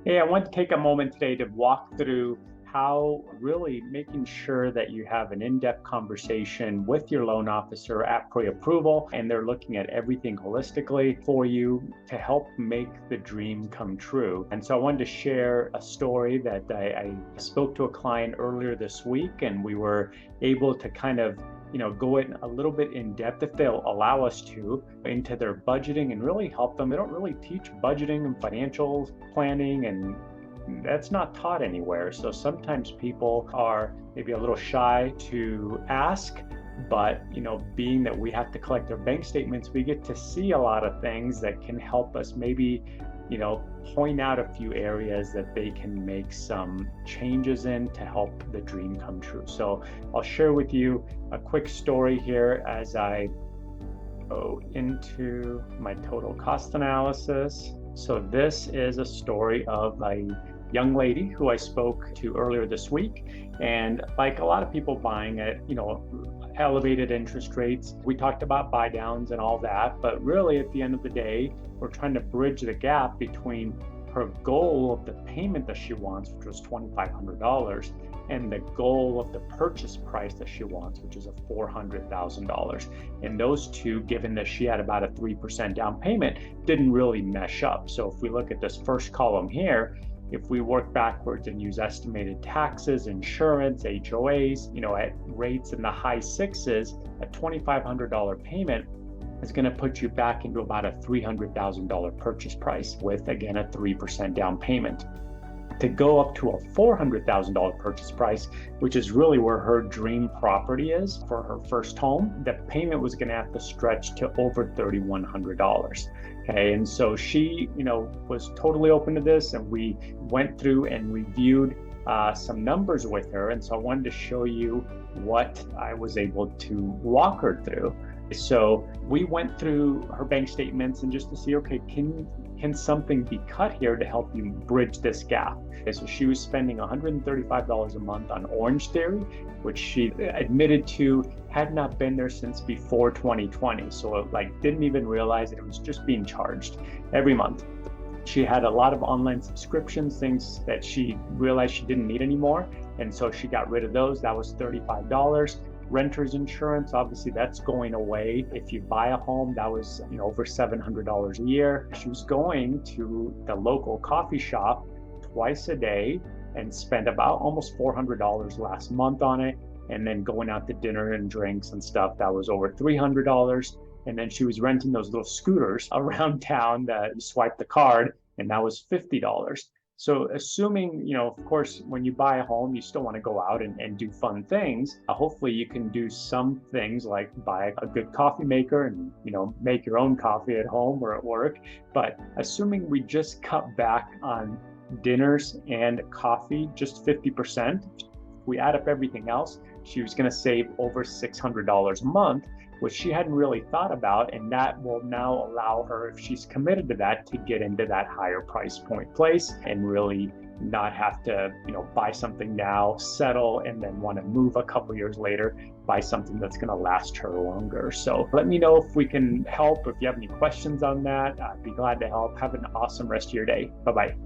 Hey, I want to take a moment today to walk through how really making sure that you have an in-depth conversation with your loan officer at pre-approval and they're looking at everything holistically for you to help make the dream come true. And so I wanted to share a story that I spoke to a client earlier this week, and we were able to kind of go in a little bit in depth, if they'll allow us to, into their budgeting and really help them. They don't really teach budgeting and financial planning, and that's not taught anywhere. So sometimes people are maybe a little shy to ask, but being that we have to collect their bank statements, we get to see a lot of things that can help us maybe point out a few areas that they can make some changes in to help the dream come true. So I'll share with you a quick story here as I go into my total cost analysis. So this is a story of a young lady who I spoke to earlier this week. And like a lot of people buying at, elevated interest rates, we talked about buy downs and all that, but really at the end of the day, we're trying to bridge the gap between her goal of the payment that she wants, which was $2,500, and the goal of the purchase price that she wants, which is a $400,000. And those two, given that she had about a 3% down payment, didn't really mesh up. So if we look at this first column here, if we work backwards and use estimated taxes, insurance, HOAs, at rates in the high sixes, a $2,500 payment is going to put you back into about a $300,000 purchase price with, again, a 3% down payment. To go up to a $400,000 purchase price, which is really where her dream property is for her first home, the payment was going to have to stretch to over $3,100. Okay, and so she, was totally open to this, and we went through and reviewed some numbers with her. And so I wanted to show you what I was able to walk her through. So we went through her bank statements and just to see, okay, can something be cut here to help you bridge this gap? Okay, so she was spending $135 a month on Orange Theory, which she admitted to had not been there since before 2020. So didn't even realize it was just being charged every month. She had a lot of online subscriptions, things that she realized she didn't need anymore. And so she got rid of those. That was $35. Renter's insurance, obviously that's going away. If you buy a home, that was over $700 a year. She was going to the local coffee shop twice a day and spent about almost $400 last month on it. And then going out to dinner and drinks and stuff, that was over $300. And then she was renting those little scooters around town that you swipe the card, and that was $50. So assuming, of course, when you buy a home, you still want to go out and do fun things. Hopefully you can do some things like buy a good coffee maker and, make your own coffee at home or at work. But assuming we just cut back on dinners and coffee, just 50%, we add up everything else, she was going to save over $600 a month, which she hadn't really thought about. And that will now allow her, if she's committed to that, to get into that higher price point place and really not have to, buy something now, settle, and then want to move a couple years later, buy something that's going to last her longer. So let me know if we can help. If you have any questions on that, I'd be glad to help. Have an awesome rest of your day. Bye-bye.